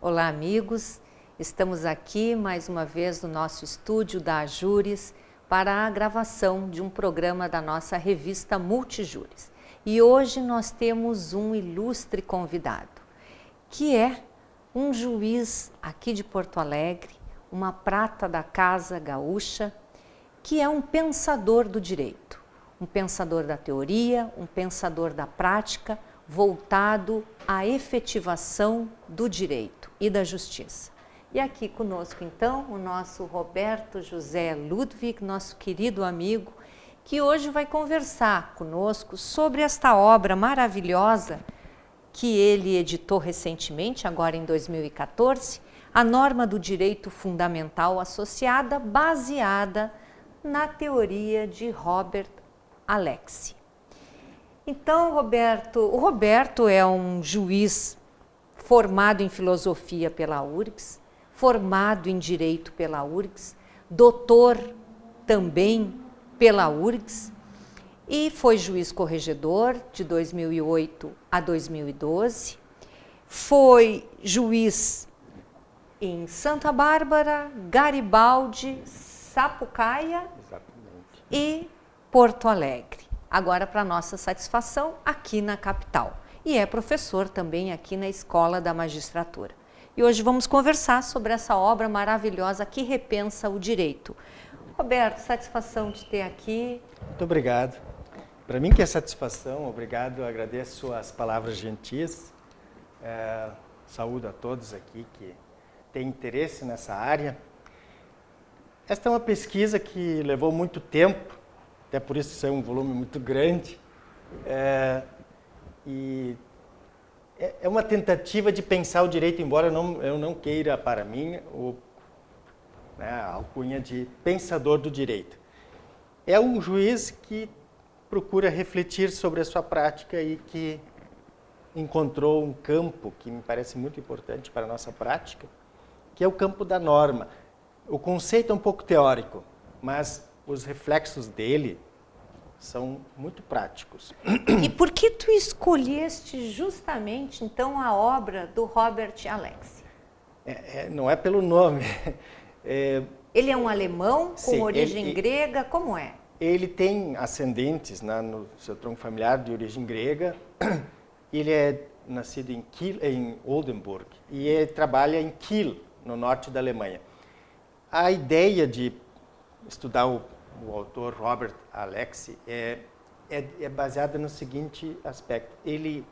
Olá, amigos. Estamos aqui mais uma vez no nosso estúdio da Ajures para a gravação de um programa da nossa revista Multijures. E hoje nós temos um ilustre convidado, que é um juiz aqui de Porto Alegre, uma prata da Casa Gaúcha, que é um pensador do direito, um pensador da teoria, um pensador da prática, voltado à efetivação do direito e da justiça. E aqui conosco, então, o nosso Roberto José Ludwig, nosso querido amigo, que hoje vai conversar conosco sobre esta obra maravilhosa que ele editou recentemente, agora em 2014, a norma do direito fundamental associada, baseada na teoria de Robert Alexy. Então, o Roberto é um juiz formado em filosofia pela URGS, formado em direito pela URGS, doutor também pela URGS, e foi juiz corregedor de 2008 a 2012, foi juiz em Santa Bárbara, Garibaldi, Sapucaia e Porto Alegre. Agora, para nossa satisfação, aqui na capital. E é professor também aqui na Escola da Magistratura. E hoje vamos conversar sobre essa obra maravilhosa que repensa o direito. Roberto, satisfação de ter aqui. Muito obrigado. Para mim que é satisfação, obrigado, agradeço as palavras gentis. Saúdo a todos aqui que têm interesse nessa área. Esta é uma pesquisa que levou muito tempo, até por isso é um volume muito grande, e é uma tentativa de pensar o direito, embora eu não queira para mim a alcunha de pensador do direito. É um juiz que procura refletir sobre a sua prática e que encontrou um campo que me parece muito importante para a nossa prática, que é o campo da norma. O conceito é um pouco teórico, mas os reflexos dele são muito práticos. E por que tu escolheste justamente, então, a obra do Robert Alexy? Não é pelo nome. Ele é um alemão com Sim, origem grega, como é? Ele tem ascendentes no seu tronco familiar de origem grega. Ele é nascido em Kiel, em Oldenburg, e ele trabalha em Kiel, no norte da Alemanha. A ideia de estudar o autor Robert Alexy é baseada no seguinte aspecto, ele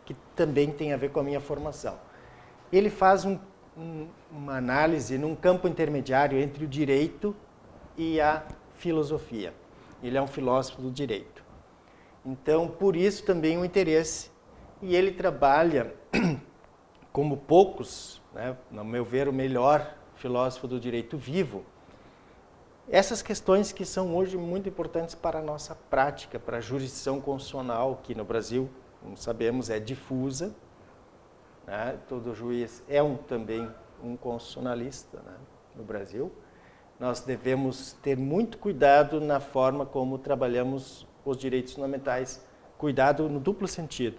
que também tem a ver com a minha formação. Ele faz uma análise num campo intermediário entre o direito e a filosofia. Ele é um filósofo do direito. Então, por isso também o interesse. E ele trabalha, como poucos, né, no meu ver, o melhor filósofo do direito vivo, essas questões que são hoje muito importantes para a nossa prática, para a jurisdição constitucional, que no Brasil, como sabemos, é difusa. Né? Todo juiz é também um constitucionalista, né, no Brasil. Nós devemos ter muito cuidado na forma como trabalhamos os direitos fundamentais. Cuidado no duplo sentido.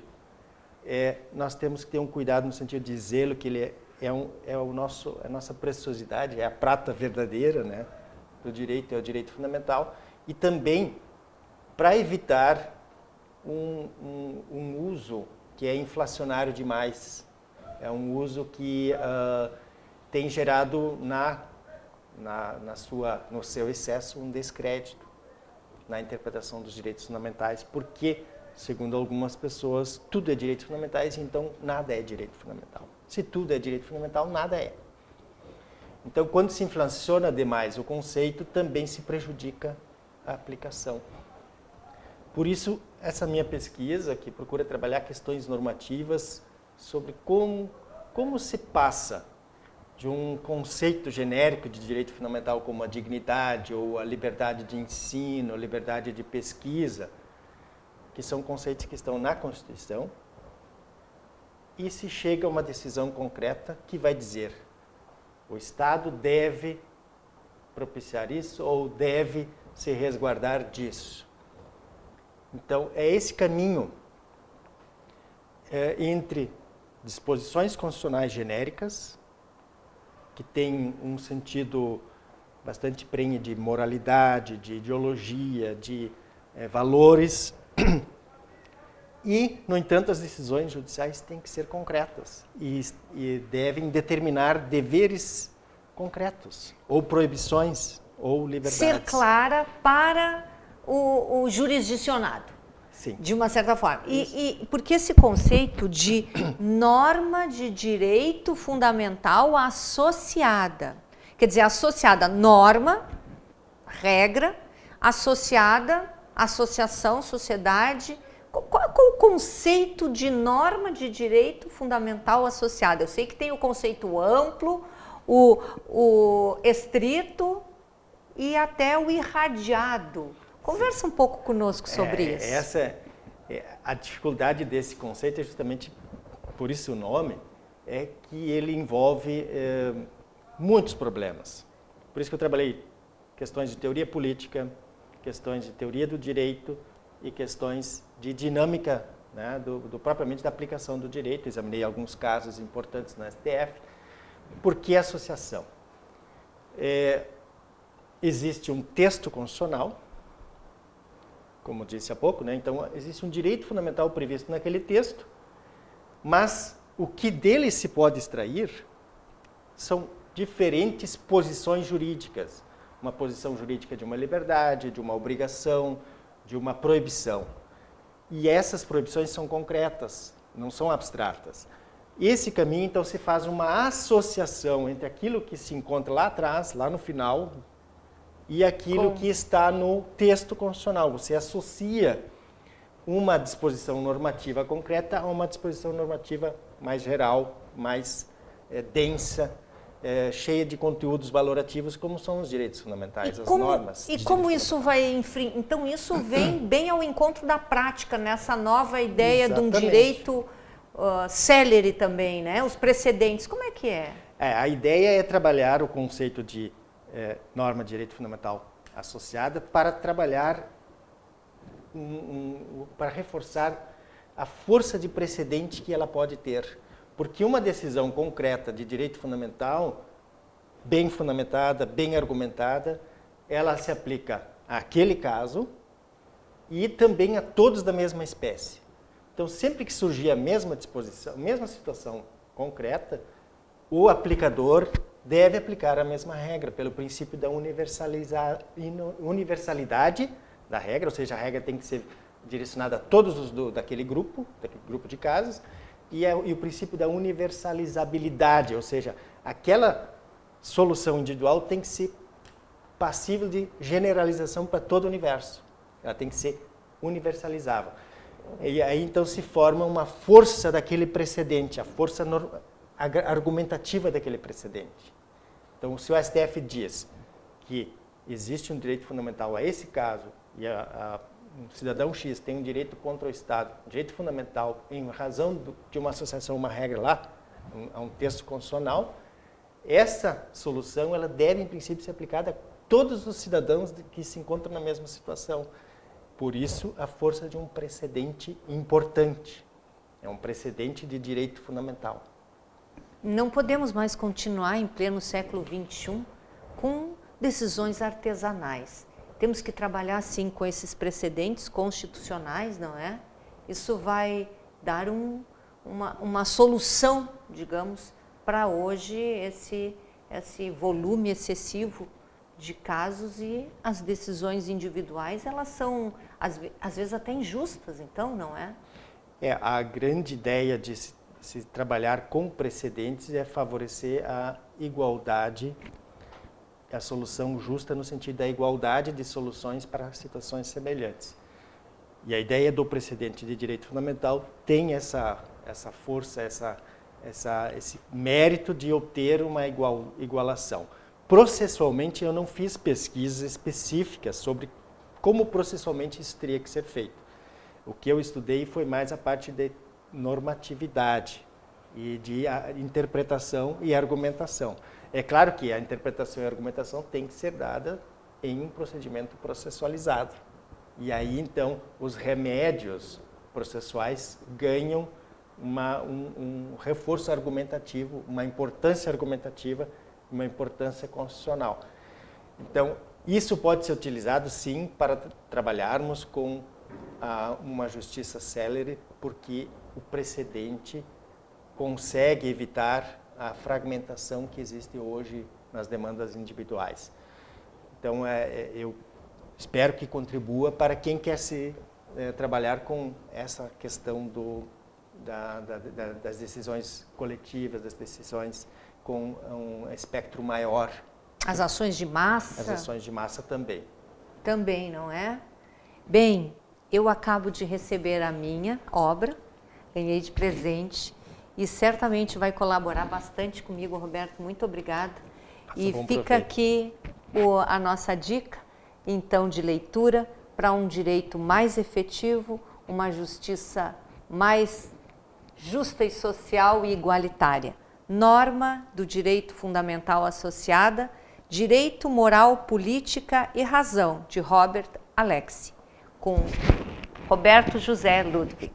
Nós temos que ter um cuidado no sentido de zelo, que ele é a nossa preciosidade, é a prata verdadeira, né, do direito, é o direito fundamental, e também para evitar um uso que é inflacionário demais. É um uso que tem gerado no seu excesso um descrédito na interpretação dos direitos fundamentais, porque, segundo algumas pessoas, tudo é direitos fundamentais, então nada é direito fundamental. Se tudo é direito fundamental, nada é. Então, quando se inflaciona demais o conceito, também se prejudica a aplicação. Por isso, essa minha pesquisa, que procura trabalhar questões normativas sobre como se passa de um conceito genérico de direito fundamental como a dignidade ou a liberdade de ensino, a liberdade de pesquisa, que são conceitos que estão na Constituição, e se chega a uma decisão concreta que vai dizer o Estado deve propiciar isso ou deve se resguardar disso. Então, é esse caminho entre disposições constitucionais genéricas que tem um sentido bastante prenhe de moralidade, de ideologia, de valores. E, no entanto, as decisões judiciais têm que ser concretas e devem determinar deveres concretos, ou proibições, ou liberdades. Ser clara para o jurisdicionado. Sim. De uma certa forma. E porque esse conceito de norma de direito fundamental associada, quer dizer, associada norma, regra, associada associação, sociedade. Qual é o conceito de norma de direito fundamental associada? Eu sei que tem o conceito amplo, o estrito e até o irradiado. Conversa um pouco conosco sobre isso. A dificuldade desse conceito é justamente, por isso o nome, é que ele envolve muitos problemas. Por isso que eu trabalhei questões de teoria política, questões de teoria do direito e questões de dinâmica, né, propriamente da aplicação do direito. Examinei alguns casos importantes na STF. Por que associação? Existe um texto constitucional, como disse há pouco, né? Então existe um direito fundamental previsto naquele texto, mas o que dele se pode extrair são diferentes posições jurídicas. Uma posição jurídica de uma liberdade, de uma obrigação, de uma proibição. E essas proibições são concretas, não são abstratas. Esse caminho, então, se faz uma associação entre aquilo que se encontra lá atrás, lá no final, e aquilo que está no texto constitucional. Você associa uma disposição normativa concreta a uma disposição normativa mais geral, mais densa, cheia de conteúdos valorativos, como são os direitos fundamentais, as normas. E como isso vai... Então, isso vem bem ao encontro da prática, nessa nova ideia Exatamente. De um direito célere também, né? Os precedentes. Como é que é? A ideia é trabalhar o conceito de norma de direito fundamental associada para trabalhar, para reforçar a força de precedente que ela pode ter. Porque uma decisão concreta de direito fundamental, bem fundamentada, bem argumentada, ela se aplica àquele caso e também a todos da mesma espécie. Então, sempre que surgir a mesma disposição, a mesma situação concreta, o aplicador deve aplicar a mesma regra, pelo princípio da universalidade da regra, ou seja, a regra tem que ser direcionada a todos daquele grupo de casos, e o princípio da universalizabilidade, ou seja, aquela solução individual tem que ser passível de generalização para todo o universo. Ela tem que ser universalizável. E aí, então, se forma uma força daquele precedente, a força argumentativa daquele precedente. Então, se o STF diz que existe um direito fundamental a esse caso e um cidadão X tem um direito contra o Estado, direito fundamental em razão de uma associação, uma regra lá, a um texto constitucional, essa solução ela deve, em princípio, ser aplicada a todos os cidadãos que se encontram na mesma situação. Por isso, a força de um precedente importante. É um precedente de direito fundamental. Não podemos mais continuar em pleno século XXI com decisões artesanais. Temos que trabalhar, sim, com esses precedentes constitucionais, não é? Isso vai dar uma solução, digamos, para hoje esse volume excessivo de casos, e as decisões individuais, elas são, às vezes, até injustas, então, não é? A grande ideia de se trabalhar com precedentes é favorecer a igualdade, a solução justa no sentido da igualdade de soluções para situações semelhantes. E a ideia do precedente de direito fundamental tem essa força, esse mérito de obter uma igualação. Processualmente, eu não fiz pesquisas específicas sobre como processualmente isso teria que ser feito. O que eu estudei foi mais a parte de normatividade e de interpretação e argumentação. É claro que a interpretação e a argumentação tem que ser dada em um procedimento processualizado. E aí, então, os remédios processuais ganham um reforço argumentativo, uma importância argumentativa uma importância constitucional. Então, isso pode ser utilizado, sim, para trabalharmos com uma justiça célere, porque o precedente consegue evitar a fragmentação que existe hoje nas demandas individuais. Então, eu espero que contribua para quem quer trabalhar com essa questão das decisões coletivas, das decisões com um espectro maior. As ações de massa? As ações de massa também. Também, não é? Bem, eu acabo de receber a minha obra, ganhei de presente e certamente vai colaborar bastante comigo, Roberto. Muito obrigada. E fica aqui a nossa dica, então, de leitura para um direito mais efetivo, uma justiça mais justa e social e igualitária. Norma do Direito Fundamental Associada, Direito, Moral, Política e Razão, de Robert Alexi, com Roberto José Ludwig.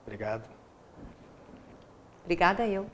Obrigado. Obrigada eu.